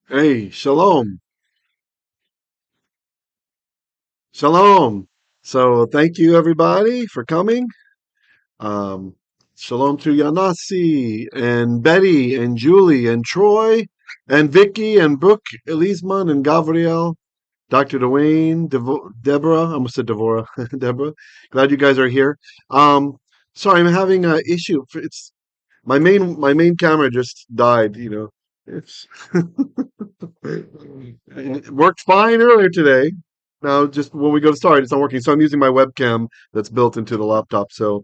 Hey, shalom. Shalom. So thank you everybody for coming. Um, Shalom to Yanasi and Betty and Julie and Troy and Vicky and Brooke, Elisman and Gabriel, Dr. Dwayne, Deborah, I almost said Devorah, Deborah. Glad you guys are here. Um, Sorry, I'm having a issue. It's my main camera just died, you know. It's it worked fine earlier today. Now, just when we go to start, it's not working. So I'm using my webcam that's built into the laptop. So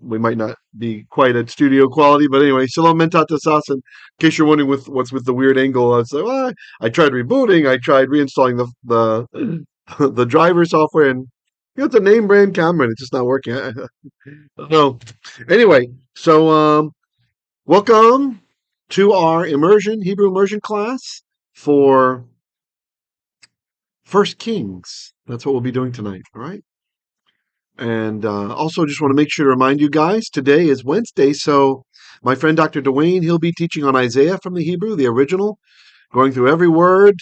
we might not be quite at studio quality. But anyway, shalom mentat tasas. In case you're wondering what's with the weird angle, I was like, well, I tried rebooting. I tried reinstalling the the driver software, and it's a name brand camera, and it's just not working. I don't know. Anyway, so welcome to our immersion, Hebrew immersion class for First Kings. That's what we'll be doing tonight. All right. And also, just want to make sure to remind you guys today is Wednesday. So, my friend Dr. Dwayne, he'll be teaching on Isaiah from the Hebrew, the original, going through every word.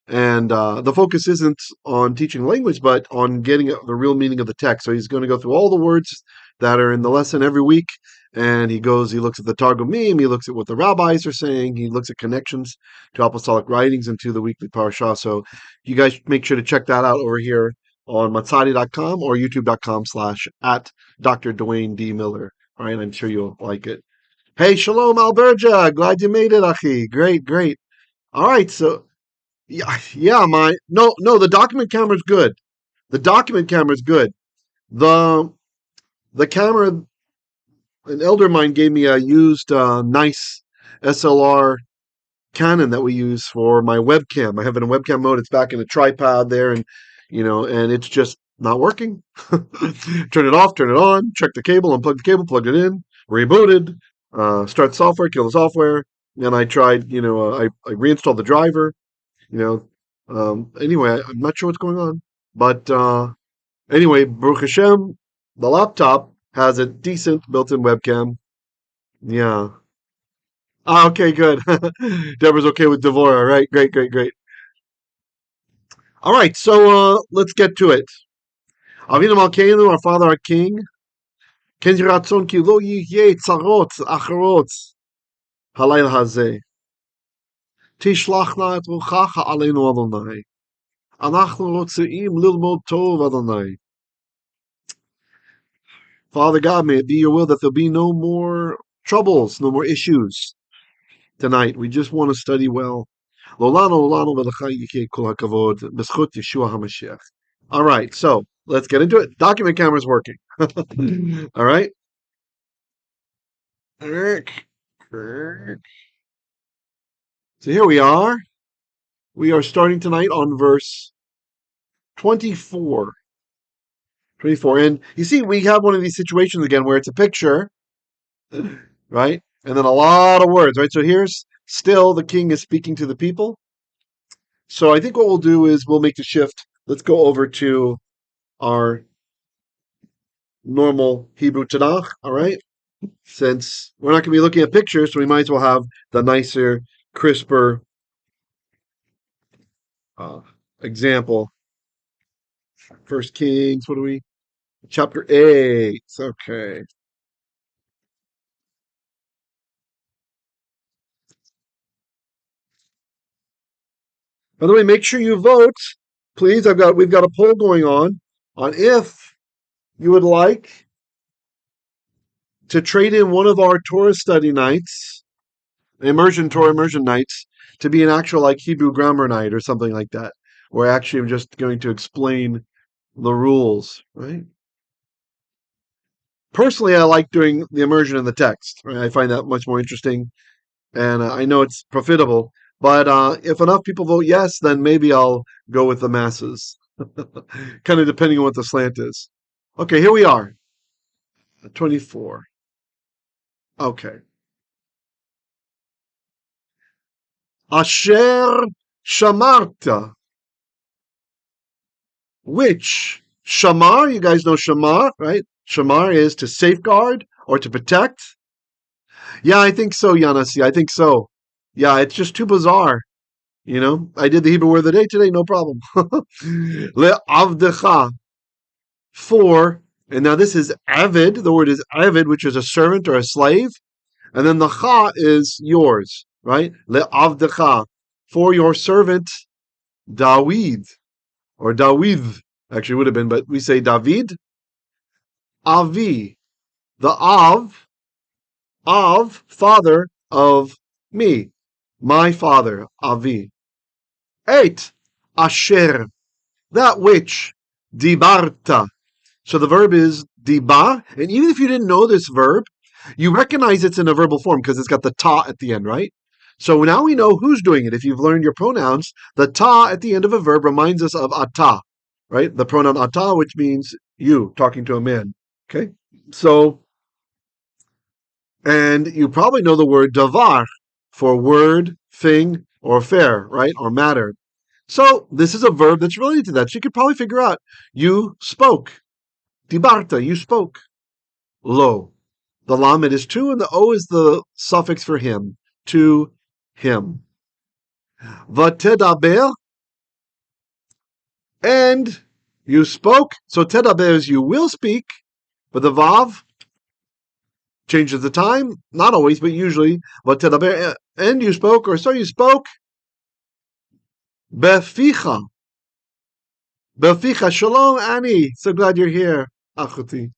And the focus isn't on teaching language, but on getting the real meaning of the text. So, he's going to go through all the words that are in the lesson every week. And he looks at the Targumim, he looks at what the rabbis are saying, he looks at connections to apostolic writings and to the weekly parashah. So, you guys make sure to check that out over here on matzadi.com or youtube.com/ at Dr. Dwayne D. Miller. All right, I'm sure you'll like it. Hey, Shalom Alberja. Glad you made it, Achi. Great, great. All right, so yeah, no, the document camera's good. The document camera's good. The the camera, an elder of mine gave me a used nice SLR Canon that we use for my webcam. I have it in webcam mode. It's back in a tripod there, and and it's just not working. Turn it off, turn it on, check the cable, unplug the cable, plugged it in, rebooted, start the software, kill the software. Then I tried, I reinstalled the driver. You anyway, I'm not sure what's going on, but anyway, Baruch Hashem, the laptop has a decent built-in webcam. Yeah. Ah, okay, good. Deborah's okay with Devorah, right? Great, great, great. All right, so let's get to it. Avinu Malkeinu, our Father, our King. Ken Ratzon ki lo yihye tzarot acharot halayl hazeh. Tishlachna et ruchacha aleinu Adonai. Anachnu rotzeim lilmod tov Adonai. Father God, may it be your will that there'll be no more troubles, no more issues tonight. We just want to study well. Lolano, lolano, v'lecha yikeh kol hakavod, b'schut Yeshua HaMashiach. All right, so let's get into it. Document camera's working. All right. So here we are. We are starting tonight on verse 24. 24. And you see, we have one of these situations again where it's a picture, right? And then a lot of words, right? So here's still the king is speaking to the people. So I think what we'll do is we'll make the shift. Let's go over to our normal Hebrew Tanakh, all right? Since we're not going to be looking at pictures, so we might as well have the nicer, crisper example. First Kings, what are we? Chapter 8. Okay. By the way, make sure you vote, please. We've got a poll going on if you would like to trade in one of our Torah study nights, Torah immersion nights, to be an actual like Hebrew grammar night or something like that, where actually I'm just going to explain the rules, right? Personally, I like doing the immersion in the text. Right? I find that much more interesting, and I know it's profitable. But if enough people vote yes, then maybe I'll go with the masses. Kind of depending on what the slant is. Okay, here we are. 24. Okay. Asher shamarta. Which? Shamar, you guys know Shamar, right? Shamar is to safeguard or to protect. Yeah, I think so, Yanasi. I think so. Yeah, it's just too bizarre. I did the Hebrew word of the day today, no problem. Le'avdecha, for, and now this is avid. The word is avid, which is a servant or a slave. And then the cha is yours, right? Le'avdecha, for your servant David, or David, actually would have been, but we say David. Avi, the father of me, my father, Avi. 8, asher, that which, dibarta. So the verb is dibar, and even if you didn't know this verb, you recognize it's in a verbal form because it's got the ta at the end, right? So now we know who's doing it. If you've learned your pronouns, the ta at the end of a verb reminds us of ata, right? The pronoun ata, which means you, talking to a man. Okay? So, and you probably know the word davar for word, thing, or affair, right? Or matter. So this is a verb that's related to that. So you could probably figure out you spoke. Dibarta, you spoke. Lo. The lamed is to, and the o is the suffix for him. To him. Vatedaber, and you spoke. So tedaber is you will speak, but the vav changes the time. Not always, but usually. Vatedaber, and you spoke, or so you spoke. Beficha. Beficha. Shalom, Annie. So glad you're here. Achuti.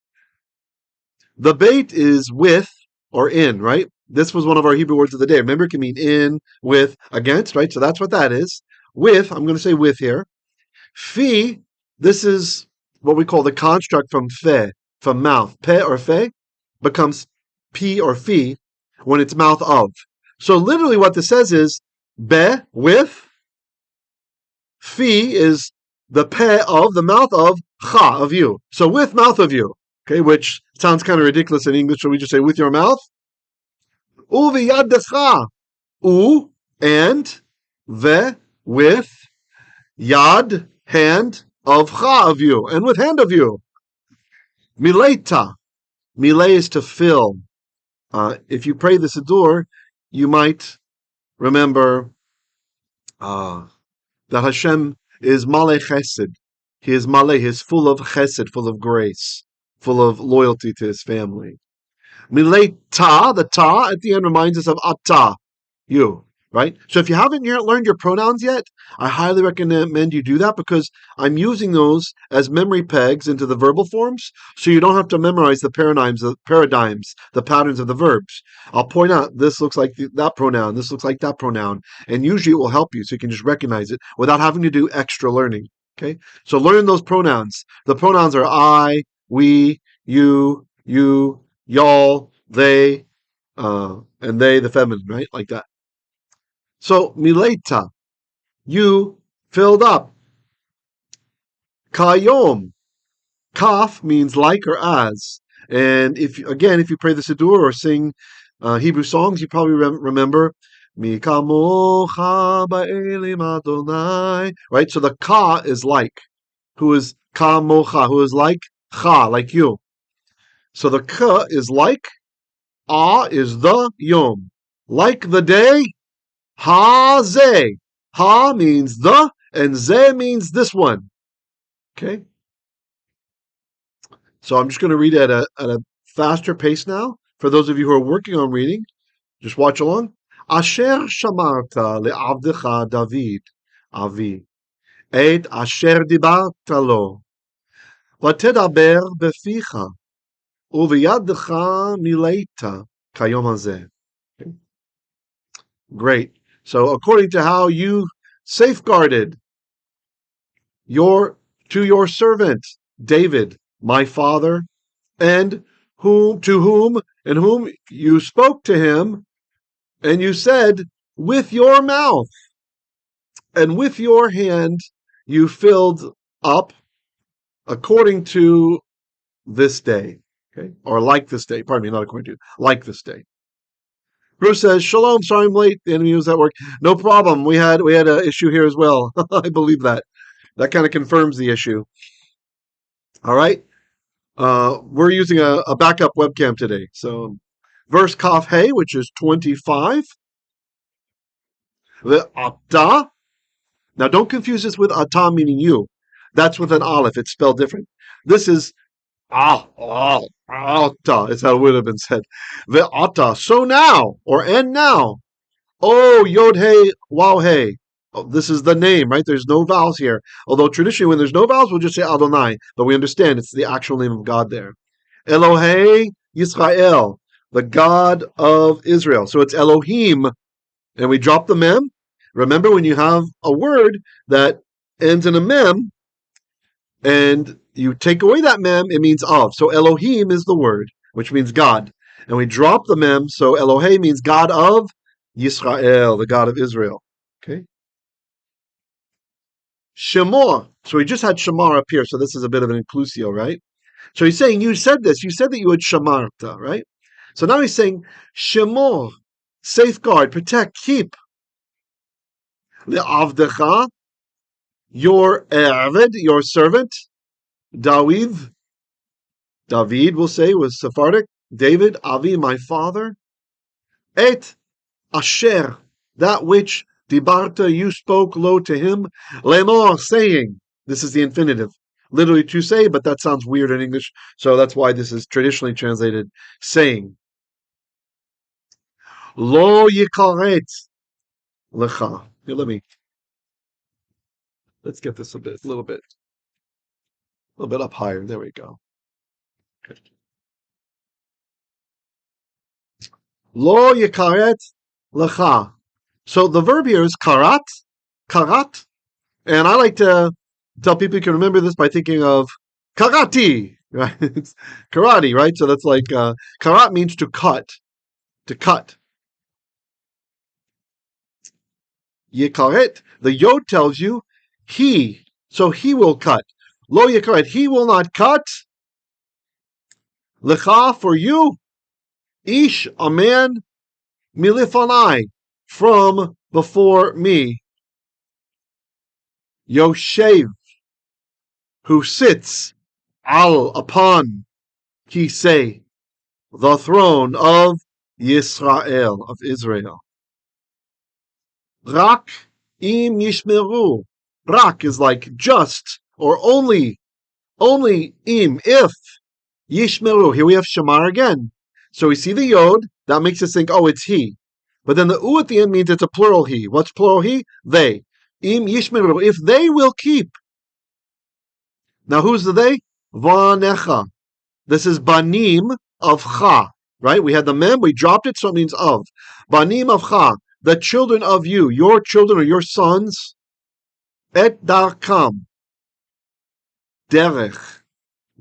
The bait is with or in, right? This was one of our Hebrew words of the day. Remember, it can mean in, with, against, right? So that's what that is. With, I'm going to say with here. Fi, this is what we call the construct from fe, from mouth. Pe or fe becomes pi or fi when it's mouth of. So literally what this says is be, with. Fi is the pe of, the mouth of, cha, of you. So with mouth of you. Okay, which sounds kind of ridiculous in English, so we just say with your mouth. U v'yadcha. U, and, ve, with, yad, hand, of cha, of you, and with hand of you. Mileta. Mile is to fill. If you pray the Siddur, you might remember that Hashem is Maleh Chesed. He is Maleh, he is full of Chesed, full of grace, full of loyalty to his family. Mileta, the ta at the end reminds us of ata, you, right? So if you haven't learned your pronouns yet, I highly recommend you do that because I'm using those as memory pegs into the verbal forms, so you don't have to memorize the paradigms, the patterns of the verbs. I'll point out this looks like that pronoun, this looks like that pronoun, and usually it will help you so you can just recognize it without having to do extra learning. Okay, so learn those pronouns. The pronouns are I, we, you, y'all, they, and they, the feminine, right? Like that. So, mileta, you filled up. Kayom, kaf means like or as. And if you pray the Siddur or sing Hebrew songs, you probably remember Mi kamocha ba'elim Adonai. Right? So the ka is like. Who is kamocha? Who is like cha, like you. So the ka is like. A is the yom. Like the day. Ha-zeh. Ha means the, and zeh means this one. Okay? So I'm just going to read at a faster pace now. For those of you who are working on reading, just watch along. Asher shamarta le'avdecha David, Avi, et asher dibarta lo, v'tedaber beficha, u'v'yaddecha mileta kayom hazeh. Great. So according to how you safeguarded to your servant David, my father, and whom you spoke to him, and you said, with your mouth and with your hand you filled up according to this day. Okay, or like this day. Pardon me, not according to, like this day. Bruce says, Shalom, sorry I'm late. The enemy was at work. No problem. We had an issue here as well. I believe that. That kind of confirms the issue. All right. We're using a backup webcam today. So, verse Kaf Hey, which is 25. The Ata. Now, don't confuse this with Ata, meaning you. That's with an Aleph. It's spelled different. This is Ata. Is how it would have been said. The Ata. So now, or and now. Oh, Yod Hey, Wow Hey. Oh, this is the name, right? There's no vowels here. Although traditionally, when there's no vowels, we'll just say Adonai. But we understand it's the actual name of God there. Elohei Yisrael, the God of Israel. So it's Elohim, and we drop the mem. Remember, when you have a word that ends in a mem, and you take away that mem, it means of. So Elohim is the word, which means God. And we drop the mem, so Elohei means God of Yisrael, the God of Israel. Okay? Shemor. So we just had Shamar up here, so this is a bit of an inclusio, right? So he's saying, you said this, you said that you would shamarta, right? So now he's saying, Shemor, safeguard, protect, keep. Le'avdecha, your Eved, your servant, David will say, was Sephardic, David, Avi, my father, Et Asher, that which Dibarta, you spoke low to him, Lemor, saying, this is the infinitive, literally to say, but that sounds weird in English, so that's why this is traditionally translated saying. Lo yikaret lecha. Here, let's get this a little bit up higher. There we go. Okay. Lo yikaret lecha. So the verb here is karat, and I like to tell people you can remember this by thinking of karate, right? It's karate, right? So that's like karat means to cut, to cut. Yikaret, the yod tells you he, so he will cut. Lo yikaret, he will not cut. Lecha, for you, ish, a man, milifanai, from before me. Yoshev, who sits, al, upon, kisei, the throne of Yisrael, of Israel. Rak im yishmeru. Rak is like just, or only im, if. Yishmeru, here we have Shamar again. So we see the Yod, that makes us think, oh, it's he. But then the U at the end means it's a plural he. What's plural he? They. Im Yishmeru, if they will keep. Now who's the they? Vanecha. This is Banim of Cha, right? We had the mem, we dropped it, so it means of. Banim of Cha, the children of you, your children or your sons. Et darkam. Derech.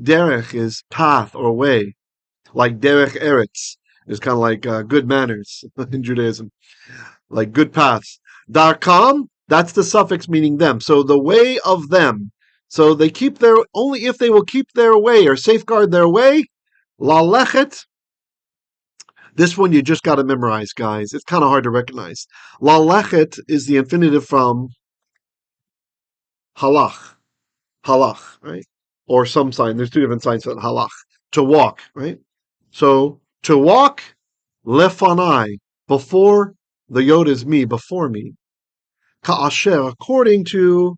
Derech is path or way. Like derech eretz is kind of like good manners in Judaism, like good paths. Darkam, that's the suffix meaning them. So the way of them. So they keep their, only if they will keep their way or safeguard their way. Lalechet. This one you just got to memorize, guys. It's kind of hard to recognize. Lalechet is the infinitive from halach. Halach, right? Or some sign. There's two different signs for halach. To walk, right? So to walk, lefanai, before, the yod is me, before me. Ka'asher, according to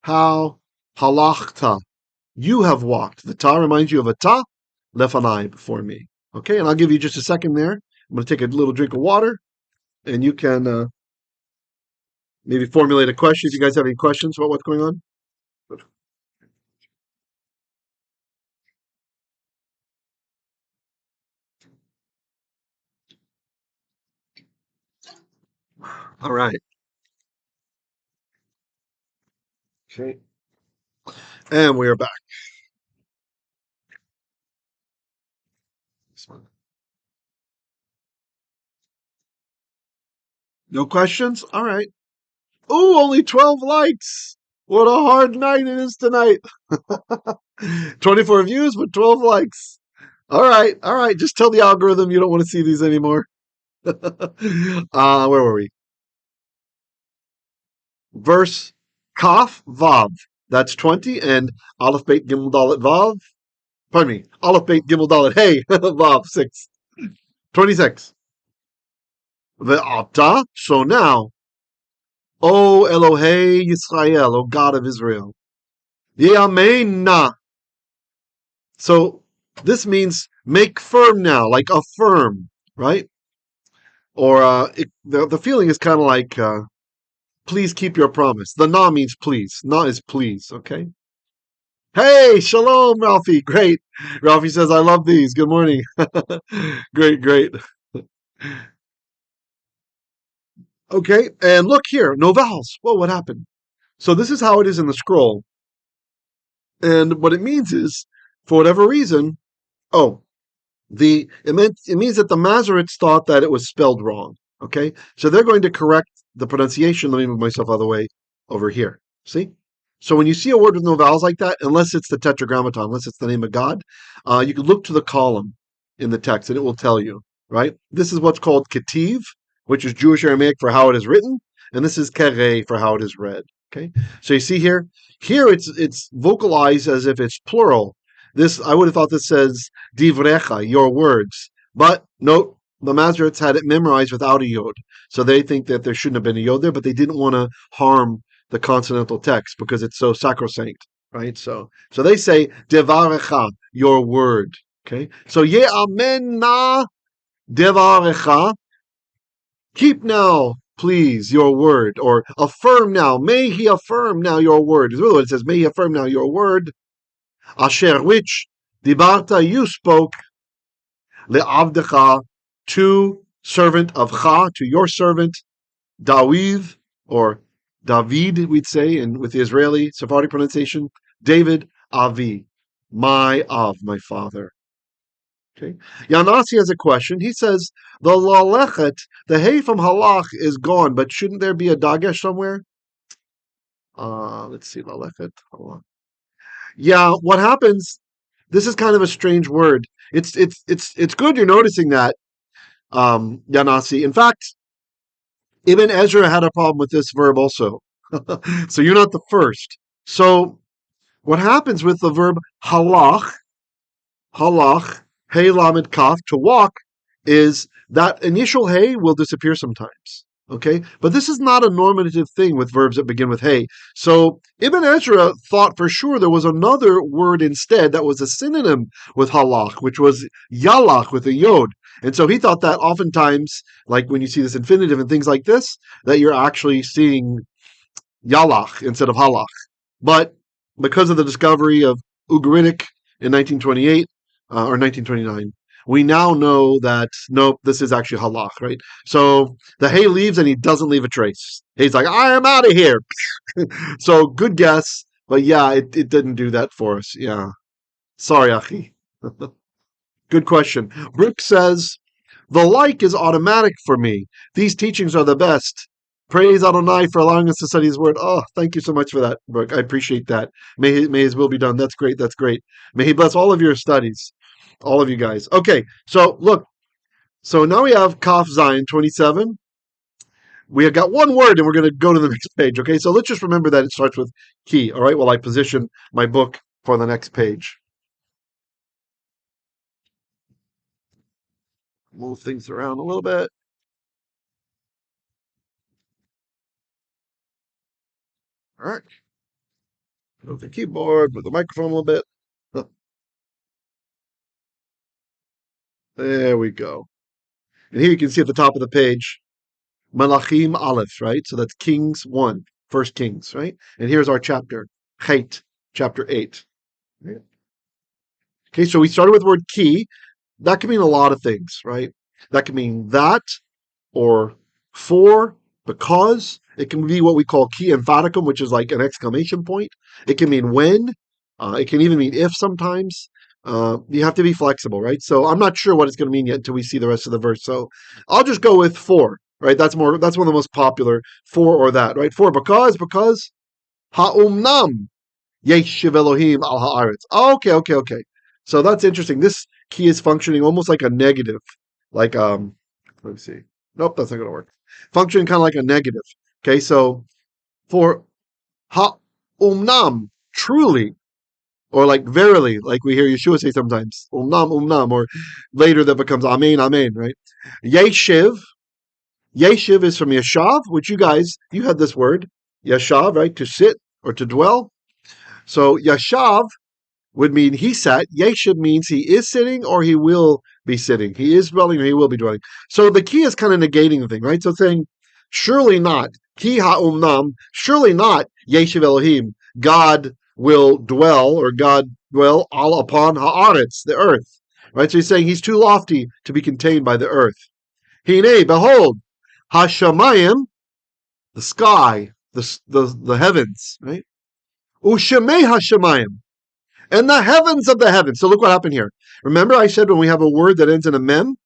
how halachta, you have walked. The ta reminds you of a ta, lefanai, before me. Okay, and I'll give you just a second there. I'm going to take a little drink of water, and you can maybe formulate a question if you guys have any questions about what's going on. All right. Okay. And we are back. No questions? All right. Ooh, only 12 likes. What a hard night it is tonight. 24 views, but 12 likes. All right. All right. Just tell the algorithm you don't want to see these anymore. Where were we? Verse Kaf Vav. That's 20. And Aleph Beit Gimel Dalet Vav. Pardon me. Aleph, Beit, Gimel, Dalet. Hey, Vav, 6. 26. Ve'ata, so now, O Elohei Yisrael, O God of Israel. Ye'amein. So this means make firm now, like affirm, right? Or the feeling is kind of like please keep your promise. The na means please. Na is please. Okay. Hey, shalom, Ralphie. Great. Ralphie says I love these. Good morning. Great, great. Okay, and look here, no vowels. Whoa, what happened? So this is how it is in the scroll, and what it means is, for whatever reason, oh, it means that the Masoretes thought that it was spelled wrong. Okay, so they're going to correct the pronunciation. Let me move myself out of the way over here. See? So when you see a word with no vowels like that, unless it's the Tetragrammaton, unless it's the name of God, you can look to the column in the text and it will tell you. Right? This is what's called ketiv, which is Jewish Aramaic for how it is written, and this is kere for how it is read. Okay, so you see here, it's vocalized as if it's plural. This I would have thought this says divrecha, your words. But note, the Masoretes had it memorized without a yod. So they think that there shouldn't have been a yod there, but they didn't want to harm the consonantal text because it's so sacrosanct, right? So they say devarecha, your word. Okay? So ye amen na devarecha, keep now, please, your word, or affirm now. May he affirm now your word. Is really what it says. May he affirm now your word. Asher, which dibarta, you spoke, le'avdecha, to servant of Cha, to your servant, Dawiv, or David, we'd say, and with the Israeli Sephardic pronunciation, David, Avi, my Av, my father. Okay. Yanasi has a question. He says, the lalechet, the hay from halach is gone, but shouldn't there be a dagesh somewhere? Let's see, lalechet, halach. Yeah, what happens, this is kind of a strange word. It's good you're noticing that, Yanasi. In fact, Ibn Ezra had a problem with this verb also. So you're not the first. So what happens with the verb halach, hey lamed kaf, to walk, is that initial hey will disappear sometimes. Okay, but this is not a normative thing with verbs that begin with hey. So Ibn Ezra thought for sure there was another word instead that was a synonym with halach, which was yalach with a yod. And so he thought that oftentimes, like when you see this infinitive and things like this, that you're actually seeing yalach instead of halach. But because of the discovery of Ugaritic in 1928 or 1929, we now know that nope, this is actually halach, right? So the hay leaves and he doesn't leave a trace. He's like, I am out of here. So good guess, but yeah, it didn't do that for us. Yeah, sorry, Achi. Good question. Brooke says, the like is automatic for me. These teachings are the best. Praise Adonai for allowing us to study His Word. Oh, thank you so much for that, Brooke. I appreciate that. May His will be done. That's great. That's great. May He bless all of your studies, all of you guys. Okay, so look. So now we have Kaf Zion 27. We have got one word, and we're going to go to the next page. Okay, so let's just remember that it starts with key. All right, while I position my book for the next page. Move things around a little bit. All right. Move the keyboard, move the microphone a little bit. There we go. And here you can see at the top of the page, Malachim Aleph, right? So that's Kings 1, First Kings, right? And here's our chapter, Chet, chapter 8. Okay, so we started with the word key. That can mean a lot of things, right? That can mean that, or for, because. It can be what we call key emphaticum, which is like an exclamation point. It can mean when. It can even mean if sometimes. You have to be flexible, right? So I'm not sure what it's going to mean yet until we see the rest of the verse. So I'll just go with for, right? That's one of the most popular, for or that, right? For, because ha'umnam yeshiv Elohim al haaretz. Okay. So that's interesting. This key is functioning almost like a negative, like let me see. Nope, that's not going to work. Functioning kind of like a negative. Okay, so for ha'umnam, truly, or like verily, like we hear Yeshua say sometimes, umnam, or later that becomes amen, amen, right? Yeshiv, yeshiv is from yeshav, which you had this word, yeshav, right? To sit or to dwell. So yeshav would mean he sat. Yeshiv means he is sitting or he will be sitting. He is dwelling or he will be dwelling. So the key is kind of negating the thing, right? So saying, surely not, ki ha'umnam, surely not, Yeshiv Elohim, God will dwell or God dwell all upon ha'aretz, the earth. Right? So he's saying he's too lofty to be contained by the earth. Hine, behold, hashamayim, the sky, the heavens, right? Ushemei hashamayim, and the heavens of the heavens. So look what happened here. Remember I said when we have a word that ends in a mem,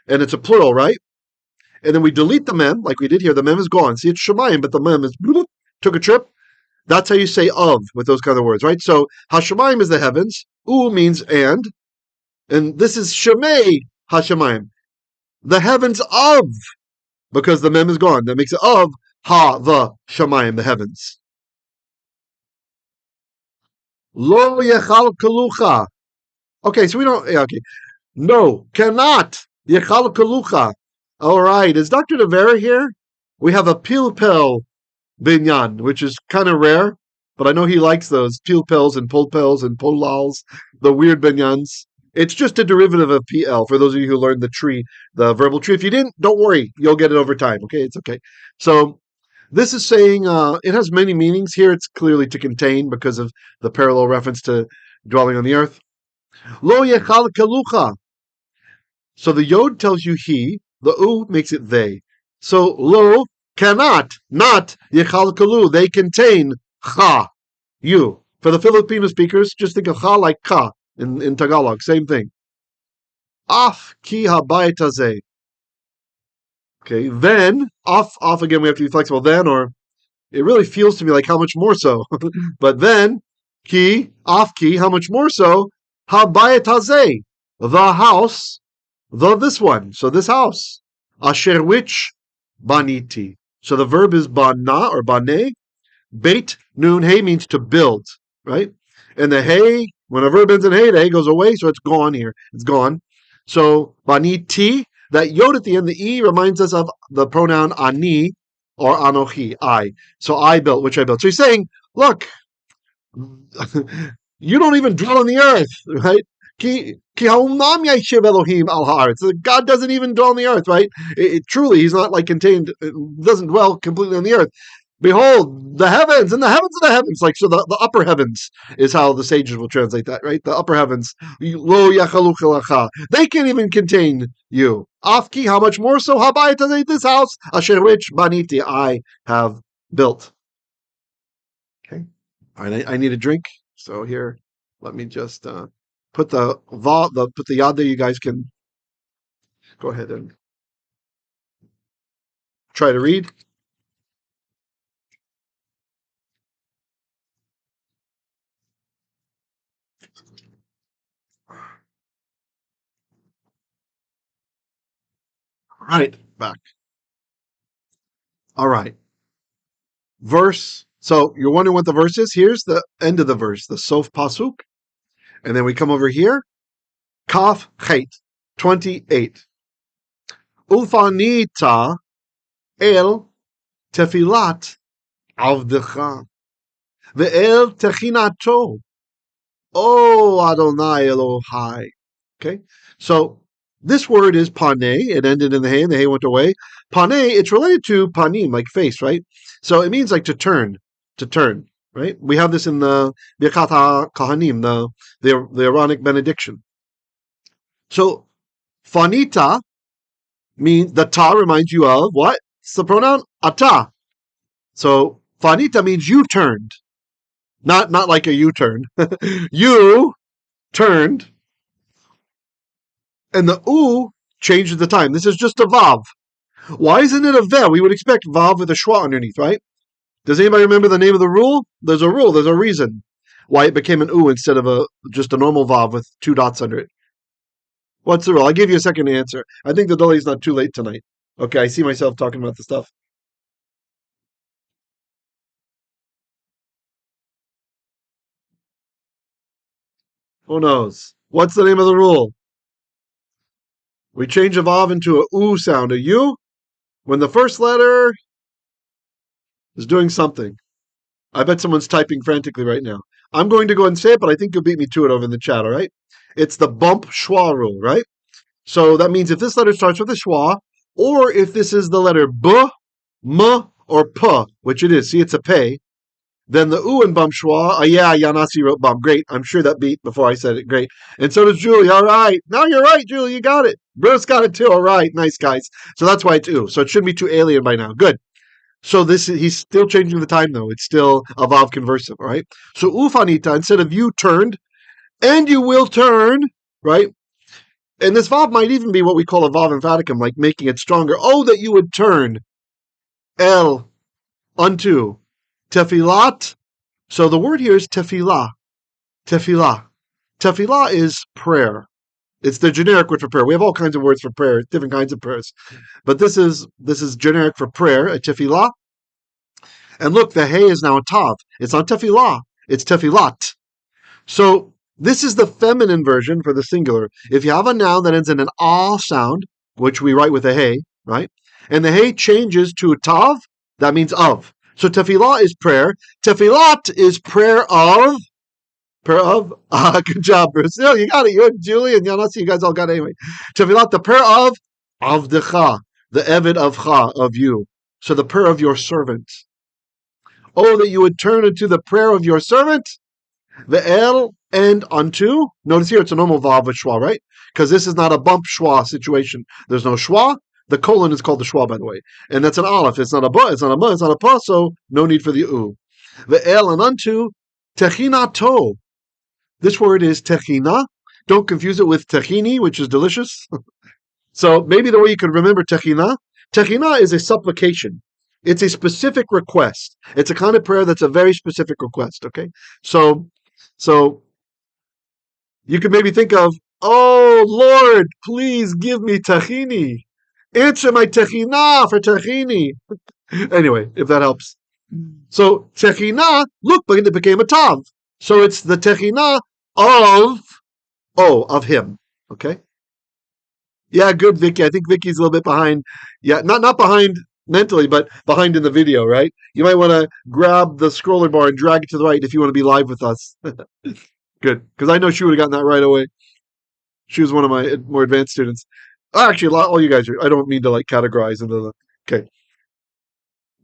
and it's a plural, right? And then we delete the mem, like we did here. The mem is gone. See, it's shemayim, but the mem is took a trip. That's how you say of with those kind of words, right? So hashemayim is the heavens. U means and this is shemei hashemayim, the heavens of, because the mem is gone. That makes it of the shemayim, the heavens. Lo yechal kalucha. Okay, so we don't. Okay, no, cannot yechal kalucha. All right, is Dr. Devera here? We have a pilpel binyan, which is kind of rare, but I know he likes those pilpels and pulpels and polals, the weird binyans. It's just a derivative of PL for those of you who learned the tree, the verbal tree. If you didn't, don't worry, you'll get it over time. Okay, it's okay. So this is saying it has many meanings. Here it's clearly to contain because of the parallel reference to dwelling on the earth. Lo yechal kalucha. So the yod tells you he, the u makes it they. So lo cannot, not yechal kalu. They contain cha, you. For the Filipino speakers, just think of cha like ka in Tagalog. Same thing. Af ki habayit hazeh. Okay, then off again. We have to be flexible. Then, or it really feels to me like how much more so. But then ki af ki, how much more so? Habayit hazeh, the house. This one, so this house, asher which baniti. So the verb is bana or bane. Beit nun hey means to build, right? And the hey, when a verb ends in hey, the hey goes away, so it's gone here. It's gone. So baniti, that yod at the end, the e reminds us of the pronoun ani or anochi, I. So I built, which I built. So he's saying, look, you don't even dwell on the earth, right? God doesn't even dwell on the earth, right? Truly, he's not like contained, doesn't dwell completely on the earth. Behold, the heavens and the heavens of the heavens. Like, so the upper heavens is how the sages will translate that, right? The upper heavens. They can't even contain you. Afki, how much more so? This house, asher which baniti, I have built. Okay. All right, I need a drink. So here, let me just put the yad there. You guys can go ahead and try to read. All right, back. All right. Verse. So you're wondering what the verse is? Here's the end of the verse, the sof pasuk. And then we come over here. Kaf chet, 28. Ufanita el tefilat avdecha. Ve'el techinato. Oh Adonai Elohai. Okay. So this word is paneh. It ended in the hay, and the hay went away. Paneh, it's related to panim, like face, right? So it means like to turn, right? We have this in the Birkat HaKahanim, the Aaronic benediction. So fanita means, the ta reminds you of what? It's the pronoun ata. So fanita means you turned. Not like a U-turn. You turned. And the u changes the time. This is just a vav. Why isn't it a ve? We would expect vav with a schwa underneath, right? Does anybody remember the name of the rule? There's a rule. There's a reason why it became an u instead of just a normal vav with two dots under it. What's the rule? I'll give you a second to answer. I think the dolly is not too late tonight. Okay, I see myself talking about the stuff. Who knows? What's the name of the rule? We change a vav into a u sound, a u, when the first letter is doing something. I bet someone's typing frantically right now. I'm going to go and say it, but I think you'll beat me to it over in the chat, all right? It's the bump schwa rule, right? So that means if this letter starts with a schwa, or if this is the letter b, m, or p, which it is, see, it's a pay, then the u in bump schwa, yeah, Yanasi wrote bump. Great. I'm sure that beat before I said it. Great. And so does Julie. All right. Now you're right, Julie. You got it. Bruce got it too. All right. Nice, guys. So that's why it's u. So it shouldn't be too alien by now. Good. So he's still changing the time though. It's still a vav conversive, all right? So ufanita, instead of you turned, and you will turn, right? And this vav might even be what we call a vav emphaticum, like making it stronger. Oh, that you would turn el unto tefilat. So the word here is tefillah. Tefillah. Tefillah is prayer. It's the generic word for prayer. We have all kinds of words for prayer, different kinds of prayers. But this is generic for prayer, a tefillah. And look, the hey is now a tav. It's not tefillah, it's tefilat. So this is the feminine version for the singular. If you have a noun that ends in an ah sound, which we write with a hey, right? And the hey changes to a tav, that means of. So tefillah is prayer. Tefilat is prayer of. Good job, Bruce. No, you got it. You and Julie and Yanasi, you guys all got it anyway. Tefilat, the prayer of avdecha, the eved of cha, of you. So the prayer of your servant. Oh, that you would turn into the prayer of your servant, ve'el, and unto. Notice here it's a normal vav with schwa, right? Because this is not a bump schwa situation. There's no schwa. The colon is called the schwa, by the way. And that's an aleph. It's not a ba, it's not a ma, it's not a pa, so no need for the u. Ve'el and unto techinato. This word is techina. Don't confuse it with techini, which is delicious. So maybe the way you could remember techina is a supplication. It's a specific request. It's a kind of prayer that's a very specific request, okay? So you could maybe think of, oh, Lord, please give me tahini. Answer my techina for tahini. Anyway, if that helps. So techina, look, but it became a tav. So it's the techina of him, okay? Yeah, good, Vicky. I think Vicky's a little bit behind. Yeah, not behind mentally, but behind in the video, right? You might want to grab the scroller bar and drag it to the right if you want to be live with us. Good, because I know she would have gotten that right away. She was one of my more advanced students. Actually, all you guys are. I don't mean to like categorize into the. Okay.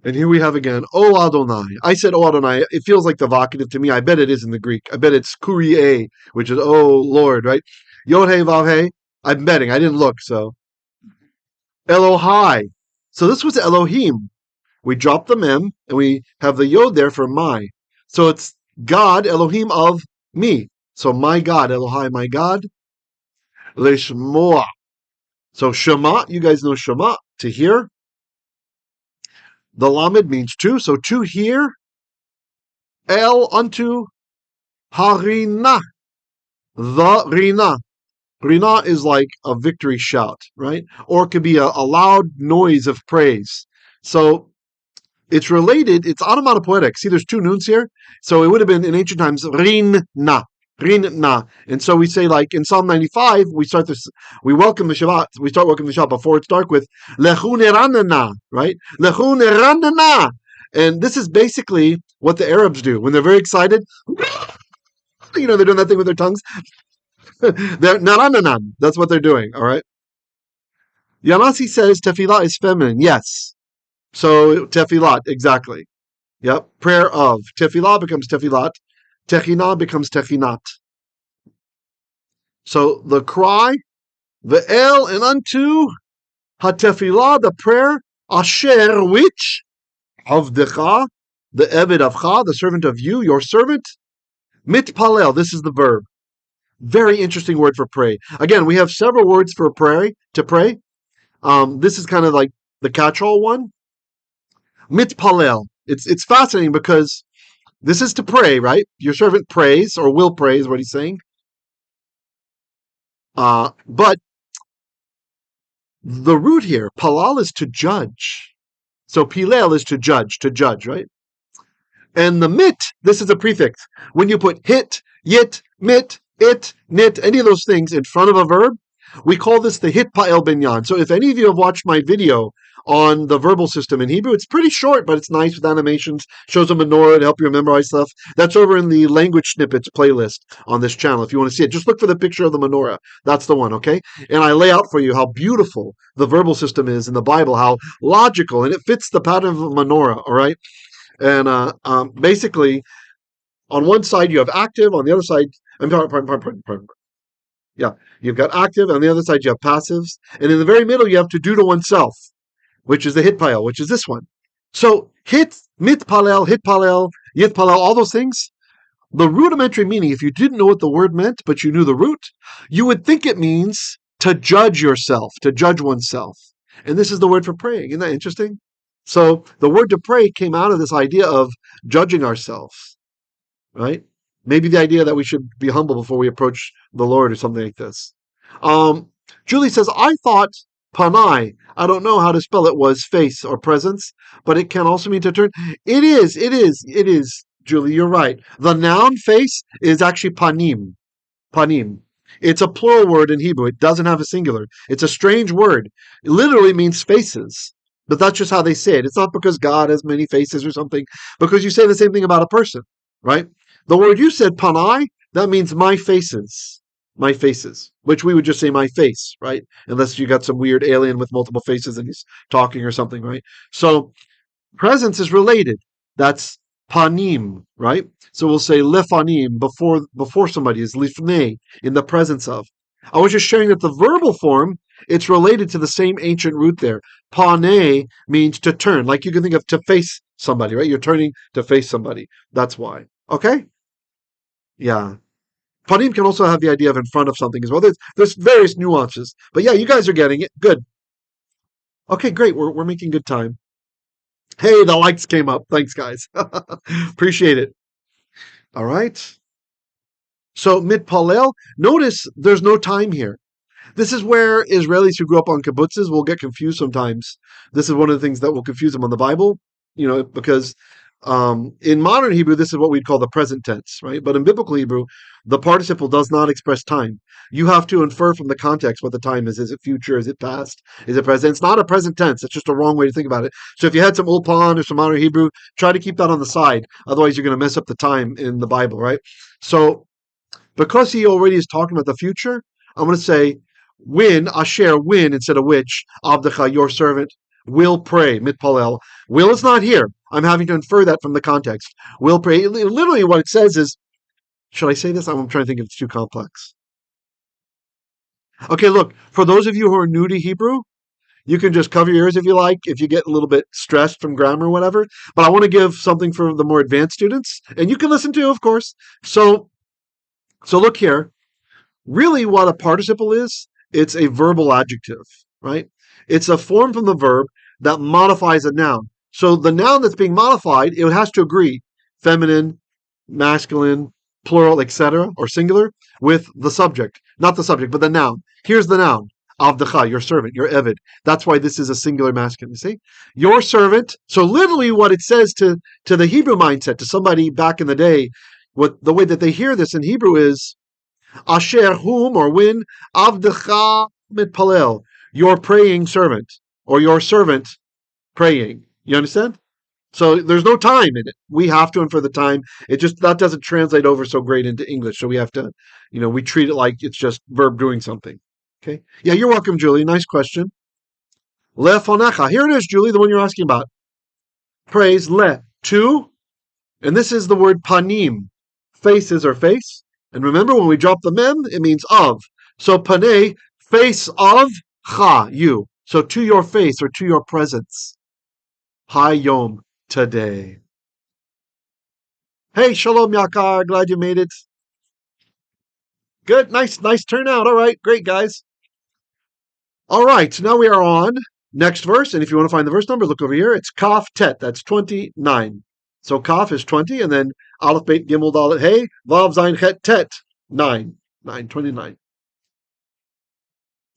And here we have again, O Adonai. I said O Adonai. It feels like the vocative to me. I bet it is in the Greek. I bet it's Kurie, which is Oh Lord, right? Yod He Vav He. I'm betting. I didn't look, so. Elohai. So this was Elohim. We drop the mem, and we have the yod there for my. So it's God, Elohim of me. So my God, Elohai, my God. Leshmoa. So Shema, you guys know Shema, to hear. The Lamed means to, so to hear. El unto Harina. The Rina. Rina is like a victory shout, right? Or it could be a loud noise of praise. So it's related, it's onomatopoetic. See, there's two nuns here. So it would have been in ancient times, Rin-na. Rin-na. And so we say, like in Psalm 95, we welcome the Shabbat. We start welcoming the Shabbat before it's dark with Lechu neranana, right? Lechu neranana. And this is basically what the Arabs do when they're very excited. You know, they're doing that thing with their tongues. They're narananan. That's what they're doing, all right? Yanasi says tefillah is feminine. Yes. So tefillat, exactly. Yep. Prayer of. Tefillah becomes tefillat. Techina becomes techinat. So the cry, the el and unto ha-tefillah, the prayer, asher, which, avdecha, the eved of cha, the servant of you, your servant, mitpalel, this is the verb. Very interesting word for pray. Again, we have several words for pray, to pray. This is kind of like the catch-all one. Mitpalel. It's fascinating because this is to pray, right? Your servant prays, or will pray, is what he's saying. But the root here, palal, is to judge. So pilel is to judge, right? And the mit, this is a prefix. When you put hit, yit, mit, it, nit, any of those things in front of a verb, we call this the hit pa'el binyan. So if any of you have watched my video on the verbal system in Hebrew, it's pretty short, but it's nice with animations, shows a menorah to help you memorize stuff. That's over in the language snippets playlist on this channel. If you want to see it, just look for the picture of the menorah. That's the one, okay? And I lay out for you how beautiful the verbal system is in the Bible, how logical, and it fits the pattern of a menorah, all right? And basically, on one side you have active, on the other side, pardon. Yeah, you've got active, and on the other side you have passives, and in the very middle you have to do to oneself, which is the hit palel, which is this one. So hit, mit palel, hit palel, yit palel, all those things. The rudimentary meaning, if you didn't know what the word meant, but you knew the root, you would think it means to judge yourself, to judge oneself. And this is the word for praying. Isn't that interesting? So the word to pray came out of this idea of judging ourselves, right? Maybe the idea that we should be humble before we approach the Lord or something like this. Um, Julie says, I thought panai, I don't know how to spell it, was face or presence, but it can also mean to turn. It is, Julie, you're right. The noun face is actually panim. Panim. It's a plural word in Hebrew. It doesn't have a singular. It's a strange word. It literally means faces. But that's just how they say it. It's not because God has many faces or something, because you say the same thing about a person, right? The word you said, panai, that means my faces. My faces, which we would just say my face, right? Unless you got some weird alien with multiple faces and he's talking or something, right? So presence is related. That's panim, right? So we'll say lefanim before somebody is lifnei, in the presence of. I was just sharing that the verbal form, it's related to the same ancient root there. Pane means to turn, like you can think of to face somebody, right? You're turning to face somebody. That's why. Okay? Yeah. Panim can also have the idea of in front of something as well. There's various nuances. But yeah, you guys are getting it. Good. Okay, great. We're making good time. Hey, the lights came up. Thanks, guys. Appreciate it. All right. So mitpalel, notice there's no time here. This is where Israelis who grew up on kibbutzes will get confused sometimes. This is one of the things that will confuse them on the Bible, because in modern Hebrew, this is what we'd call the present tense, right? But in biblical Hebrew, the participle does not express time. You have to infer from the context what the time is. Is it future? Is it past? Is it present? It's not a present tense. It's just a wrong way to think about it. So if you had some Ulpan or some modern Hebrew, try to keep that on the side. Otherwise, you're going to mess up the time in the Bible, right? So because he already is talking about the future, I'm going to say, when, asher, when, instead of which, abdecha, your servant, will pray, mitpalel. Will is not here. I'm having to infer that from the context. Will pray. Literally what it says is, should I say this? I'm trying to think if it's too complex. Okay, look, for those of you who are new to Hebrew, you can just cover your ears if you like, if you get a little bit stressed from grammar or whatever. But I want to give something for the more advanced students, and you can listen to, of course. So look here. Really, what a participle is, it's a verbal adjective, right? It's a form from the verb that modifies a noun. So the noun that's being modified, it has to agree, feminine, masculine, plural, etc., or singular, with the subject. Not the subject, but the noun. Here's the noun. Avdecha, your servant, your Evid. That's why this is a singular masculine. You see? Your servant. So literally what it says to the Hebrew mindset, to somebody back in the day, what the way that they hear this in Hebrew is, Asher whom or when avdecha mitpalel, your praying servant, or your servant praying. You understand? So there's no time in it. We have to infer the time. It just that doesn't translate over so great into English. So we have to, we treat it like it's just verb doing something. Okay. Yeah, you're welcome, Julie. Nice question. Lefonecha. Here it is, Julie, the one you're asking about. Praise le to, and this is the word panim. Faces or face. And remember, when we drop the mem, it means of. So panei, face of cha, you. So to your face or to your presence. Hayom, today. Hey, shalom yakar, glad you made it. Good, nice turnout. All right, great guys. All right, so now we are on next verse, and if you want to find the verse number, look over here. It's Kaf Tet. That's 29. So Kaf is 20, and then Aleph Beit Gimel Dalet Hey Vav Zayin Chet Tet 9. 29.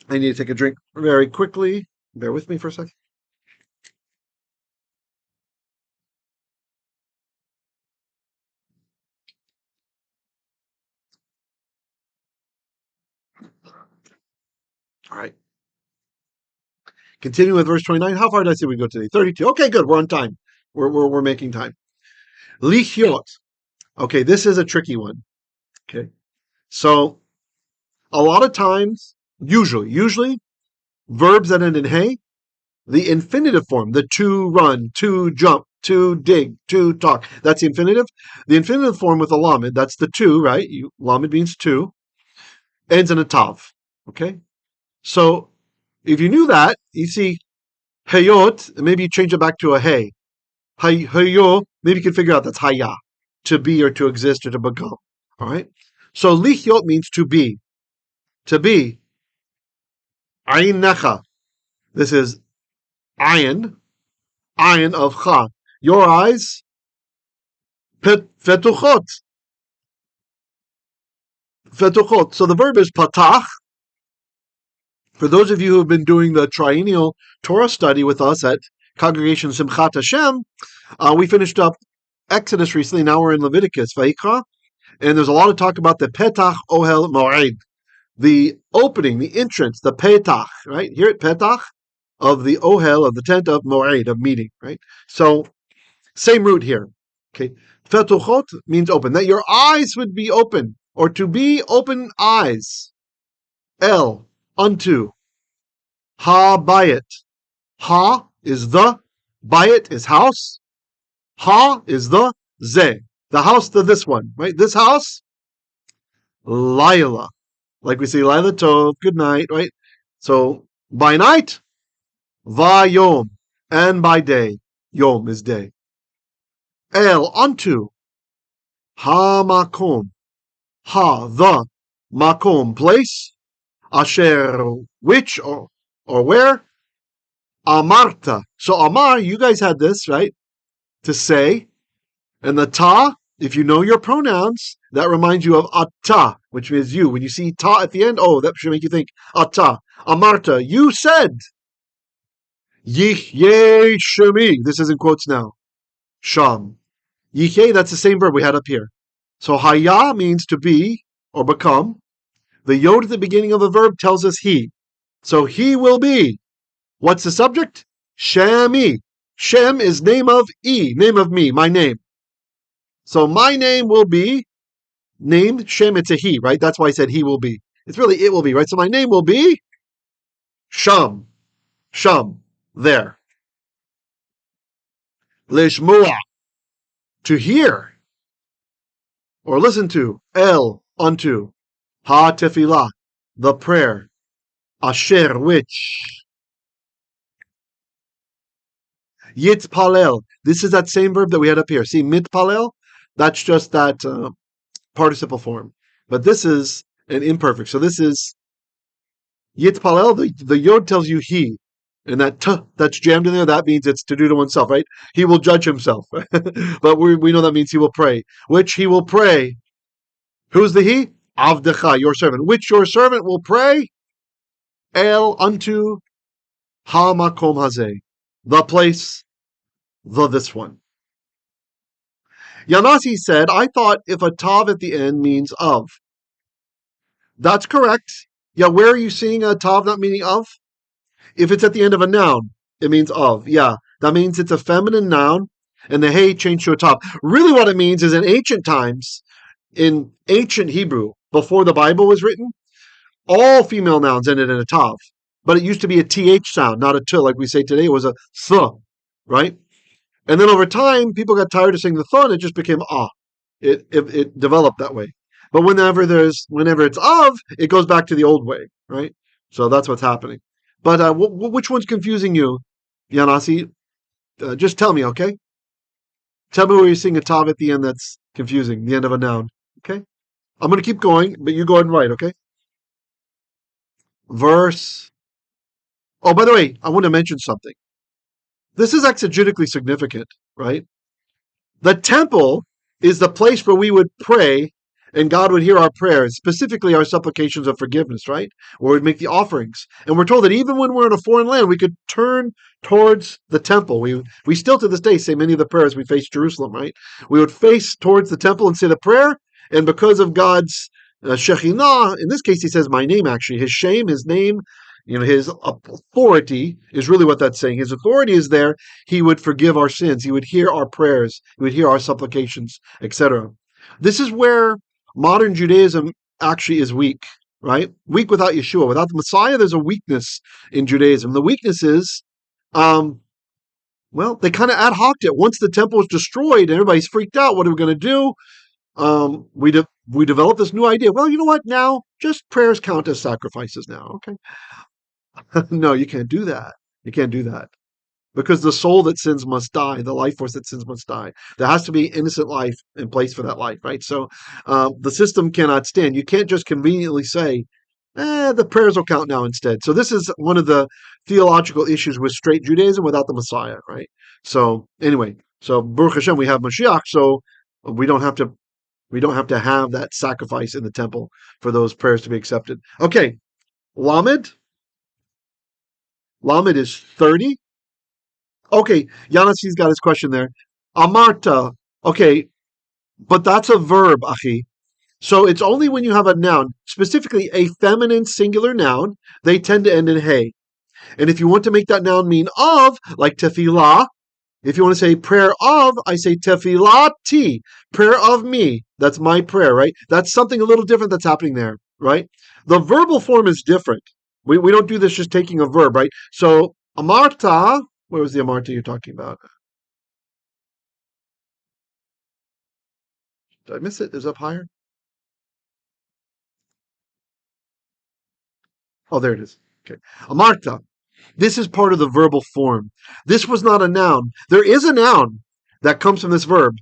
I need to take a drink very quickly. Bear with me for a second. All right. Continuing with verse 29. How far did I say we go today? 32. Okay, good. We're on time. We're making time. Lichyot. Okay, this is a tricky one. Okay. So a lot of times, usually, verbs that end in hey, the infinitive form, the to run, to jump, to dig, to talk, that's the infinitive. The infinitive form with a lamed, that's the to, right? Lamed means to, ends in a tav. Okay? So if you knew that, you see hayot, maybe you change it back to a hey. Hayo, maybe you can figure out that's haya, to be or to exist or to become. All right? So lichyot means to be. To be. Ayin necha. This is ayin of cha. Your eyes, fetuchot. Fetuchot. So the verb is patach. For those of you who have been doing the triennial Torah study with us at Congregation Simchat Hashem, we finished up Exodus recently. Now we're in Leviticus, Vayikra, and there's a lot of talk about the Petach Ohel Moed, the opening, the entrance, the Petach, right? Here at Petach of the Ohel, of the tent of Moed, of meeting, right? So, same root here. Okay. Fetuchot means open, that your eyes would be open, or to be open eyes. El, unto. Ha bayit. Ha is the, bayit is house. Ha is the house to this one, right? This house, Laila. Like we say, Laila Tov, good night, right? So by night, Vayom, and by day, Yom is day. El, unto. Ha makom. Ha, the. Makom, place. Asher, which or where? Amarta. So Amar, you guys had this, right? To say. And the ta, if you know your pronouns, that reminds you of ata, which means you. When you see ta at the end, oh, that should make you think ata. Amarta, you said. Yihyeh shemi. This is in quotes now. Sham. Yihyeh, that's the same verb we had up here. So haya means to be or become. The yod at the beginning of the verb tells us he. So he will be. What's the subject? Shemi. Shem is name of name of me, my name. So my name will be named Shem. It's a he, right? That's why I said he will be. It's really it will be, right? So my name will be Sham. Sham. There. Lishmua. To hear. Or listen to. El. Unto. Ha tefillah. The prayer. Asher. Which. Yitpalel. This is that same verb that we had up here. See, mitpalel? That's just that participle form. But this is an imperfect. So this is Yitpalel. The yod tells you he. And that t that's jammed in there, that means it's to do to oneself, right? He will judge himself. But we know that means he will pray. Which he will pray. Who's the he? Avdecha, your servant. Which your servant will pray? El, unto ha makom hazeh. The place, this one. Yanasi said, I thought if a tav at the end means of. That's correct. Yeah, where are you seeing a tav not meaning of? If it's at the end of a noun, it means of. Yeah, that means it's a feminine noun, and the hey changed to a tav. Really what it means is in ancient times, in ancient Hebrew, before the Bible was written, all female nouns ended in a tav. But it used to be a th sound, not a t, like we say today. It was a th, right? And then over time, people got tired of saying the th, and it just became ah. It developed that way. But whenever it's of, it goes back to the old way, right? So that's what's happening. But which one's confusing you, Yanasi? Just tell me, okay? Tell me where you're seeing a tav at the end that's confusing, the end of a noun, okay? I'm going to keep going, but you go ahead and write, okay? Verse. Oh, by the way, I want to mention something. This is exegetically significant, right? The temple is the place where we would pray and God would hear our prayers, specifically our supplications of forgiveness, right? Where we'd make the offerings. And we're told that even when we're in a foreign land, we could turn towards the temple. We still to this day say many of the prayers we face Jerusalem, right? We would face towards the temple and say the prayer, and because of God's Shekhinah, in this case he says my name actually, his shame, his name, his authority is really what that's saying. His authority is there. He would forgive our sins. He would hear our prayers. He would hear our supplications, etc. This is where modern Judaism actually is weak, right? Weak without Yeshua. Without the Messiah, there's a weakness in Judaism. The weakness is, they kind of ad hoc'd it. Once the temple was destroyed and everybody's freaked out, what are we going to do? We developed this new idea. Well, you know what? Now, just prayers count as sacrifices now. Okay. No, you can't do that. You can't do that. Because the soul that sins must die. The life force that sins must die. There has to be innocent life in place for that life, right? So the system cannot stand. You can't just conveniently say, the prayers will count now instead. So this is one of the theological issues with straight Judaism without the Messiah, right? So anyway, so Baruch Hashem, we have Mashiach, so we don't have to have that sacrifice in the temple for those prayers to be accepted. Okay, Lamed. Lamed is 30. Okay, Yanasi's got his question there. Amarta. Okay, but that's a verb, Achi. So it's only when you have a noun, specifically a feminine singular noun, they tend to end in hey. And if you want to make that noun mean of, like tefillah, if you want to say prayer of, I say tefillati, prayer of me. That's my prayer, right? That's something a little different that's happening there, right? The verbal form is different. We don't do this just taking a verb, right? So amarta, where was the amarta you're talking about? Did I miss it? Is it up higher? Oh, there it is. Okay. Amarta. This is part of the verbal form. This was not a noun. There is a noun that comes from this verb.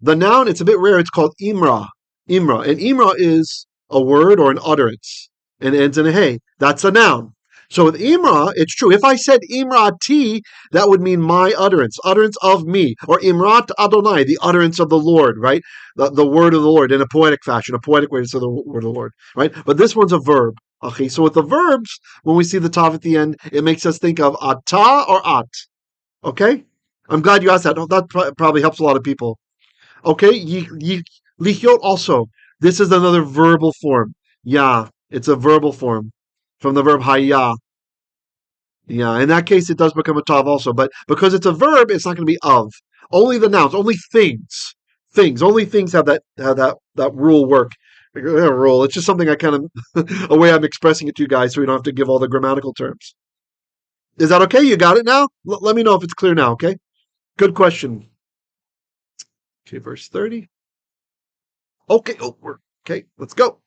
The noun, it's a bit rare. It's called imra. Imra. And imra is a word or an utterance and ends in a hey. That's a noun. So with imra, it's true. If I said imrati, that would mean my utterance of me, or imrat Adonai, the utterance of the Lord, right? The word of the Lord in a poetic fashion, a poetic way to say the word of the Lord, right? But this one's a verb. Okay, so with the verbs, when we see the tav at the end, it makes us think of ata or at. Okay? I'm glad you asked that. That probably helps a lot of people. Okay, lichot also. This is another verbal form. Yeah, it's a verbal form from the verb hayah. Yeah, in that case, it does become a tav also. But because it's a verb, it's not going to be of. Only the nouns, only things. Only things have that rule work. Rule. It's just something I kind of a way I'm expressing it to you guys, so we don't have to give all the grammatical terms. Is that okay? You got it now? Let me know if it's clear now. Okay. Good question. Okay, verse 30. Okay. Okay. Let's go.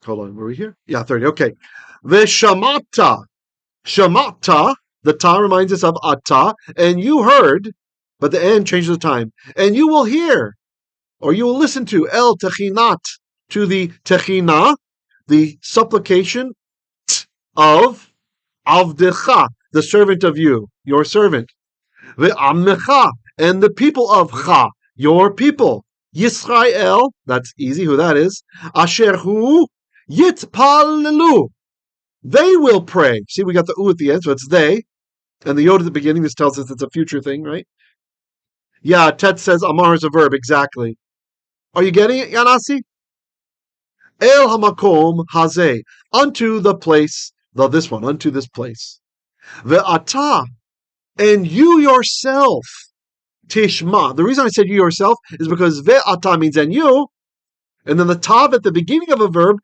Hold on. Were we here? Yeah, 30. Okay. Veshamata. Shamata. The ta reminds us of ata, and you heard, but the end changes the time. And you will hear, or you will listen to el techinat, to the techina, the supplication of avdecha, the servant of you, your servant. Ve'amecha, and the people of cha, your people. Yisrael, that's easy who that is. Asher hu yitpalelu, they will pray. See, we got the u at the end, so it's they. And the yod at the beginning, this tells us it's a future thing, right? Yeah, Tet says amar is a verb, exactly. Are you getting it, Yanasi? El hamakom hazeh, unto the place, this one, unto this place. Ve'ata, and you yourself, tishma. The reason I said you yourself is because ve'ata means and you, and then the tav at the beginning of a verb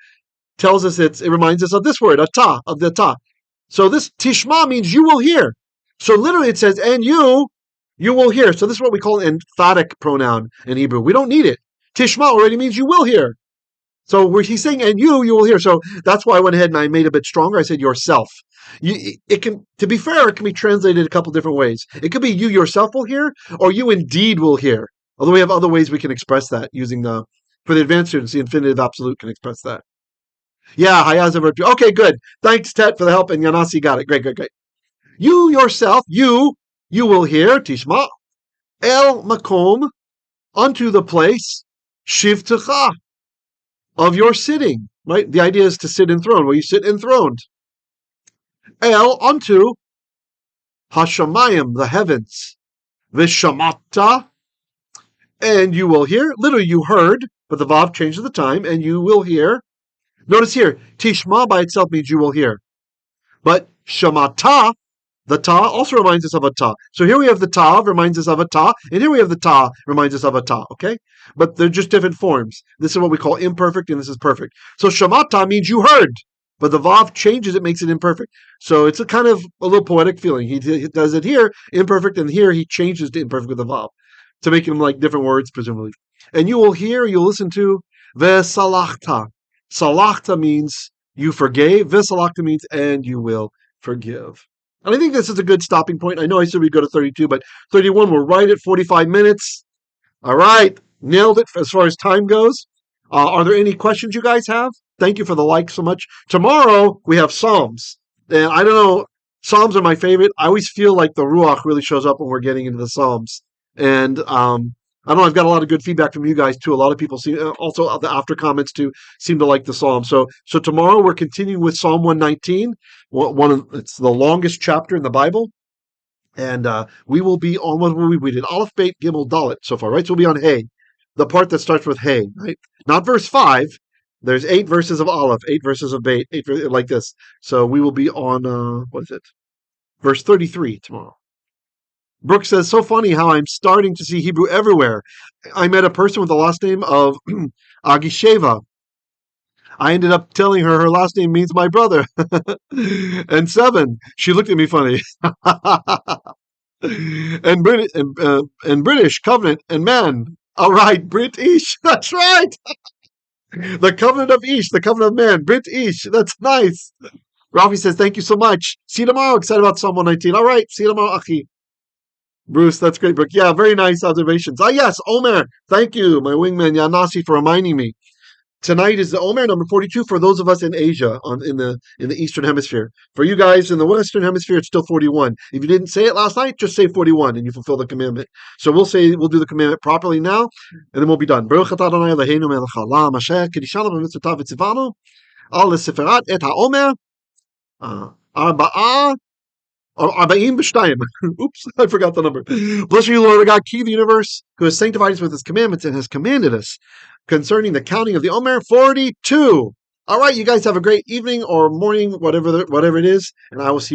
tells us it reminds us of this word, ata, of the ta. So this tishma means you will hear. So literally it says, and you will hear. So this is what we call an emphatic pronoun in Hebrew. We don't need it. Tishma already means you will hear. So he's saying, and you will hear. So that's why I went ahead and I made it a bit stronger. I said yourself. To be fair, it can be translated a couple different ways. It could be you yourself will hear, or you indeed will hear. Although we have other ways we can express that using for the advanced students, the infinitive absolute can express that. Yeah, hayaz verb. Okay, good. Thanks, Tet, for the help, and Yanasi got it. Great. You yourself, you will hear, tishma, el makom, unto the place, shivtecha, of your sitting, right? The idea is to sit enthroned, where you sit enthroned. El, unto, hashamayim, the heavens, vishamata, and you will hear, literally you heard, but the vav changes the time, and you will hear, Notice here, tishma by itself means you will hear. But shamata, the ta, also reminds us of a ta. So here we have the ta, reminds us of a ta, and here we have the ta, reminds us of a ta, okay? But they're just different forms. This is what we call imperfect, and this is perfect. So shamata means you heard, but the vav changes it, makes it imperfect. So it's a kind of a little poetic feeling. He does it here, imperfect, and here he changes to imperfect with the vav to make them like different words, presumably. And you will hear, you'll listen to vesalachta. Salachta means you forgave. Vesalachta means and you will forgive. And I think this is a good stopping point. I know I said we'd go to 32, but 31, we're right at 45 minutes. All right. Nailed it as far as time goes. Are there any questions you guys have? Thank you for the like so much. Tomorrow, we have Psalms. And I don't know, Psalms are my favorite. I always feel like the Ruach really shows up when we're getting into the Psalms. And I don't know, I've got a lot of good feedback from you guys, too. A lot of people seem, also the after comments, too, seem to like the Psalm. So tomorrow, we're continuing with Psalm 119. It's the longest chapter in the Bible. And we will be on what we did Aleph, Beit, Gimel, Dalet so far, right? So we'll be on Hey, the part that starts with Hey, right? Not verse 5. There's 8 verses of Aleph, 8 verses of Beit, 8 like this. So we will be on, what is it? Verse 33 tomorrow. Brooke says, so funny how I'm starting to see Hebrew everywhere. I met a person with the last name of Agisheva. I ended up telling her last name means my brother. And 7, she looked at me funny. And British covenant and man. All right, British. That's right. The covenant of Ish, the covenant of man. British. That's nice. Rafi says, thank you so much. See you tomorrow. Excited about Psalm 119. All right. See you tomorrow, Achi. Bruce, that's great, Brooke. Yeah, very nice observations. Ah, yes, Omer. Thank you, my wingman Yanasi, for reminding me. Tonight is the Omer number 42 for those of us in Asia, in the Eastern Hemisphere. For you guys in the Western Hemisphere, it's still 41. If you didn't say it last night, just say 41 and you fulfill the commandment. So we'll do the commandment properly now, and then we'll be done. Baruch atah Adonai Eloheinu melech haolam asher kidishanu b'mitzvotav v'tzivanu al seferat et haomer arba'ah or arba'im b'shtayim. Oops, I forgot the number. Bless you, Lord God, King of the universe, who has sanctified us with his commandments and has commanded us concerning the counting of the Omer, 42. All right, you guys have a great evening or morning, whatever it is, and I will see you